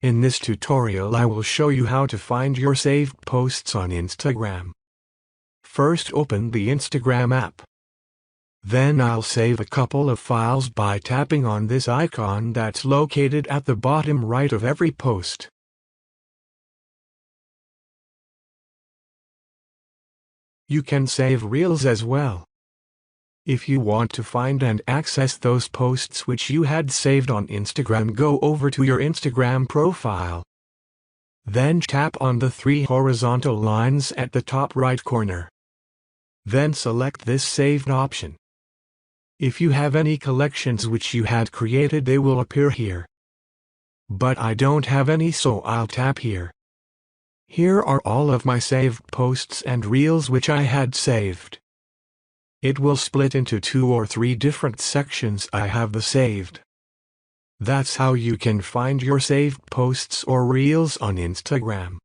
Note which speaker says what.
Speaker 1: In this tutorial I will show you how to find your saved posts on Instagram. First open the Instagram app. Then I'll save a couple of files by tapping on this icon that's located at the bottom right of every post. You can save Reels as well. If you want to find and access those posts which you had saved on Instagram, go over to your Instagram profile. Then tap on the 3 horizontal lines at the top right corner. Then select this saved option. If you have any collections which you had created, they will appear here. But I don't have any, so I'll tap here. Here are all of my saved posts and Reels which I had saved. It will split into 2 or 3 different sections I have the saved. That's how you can find your saved posts or Reels on Instagram.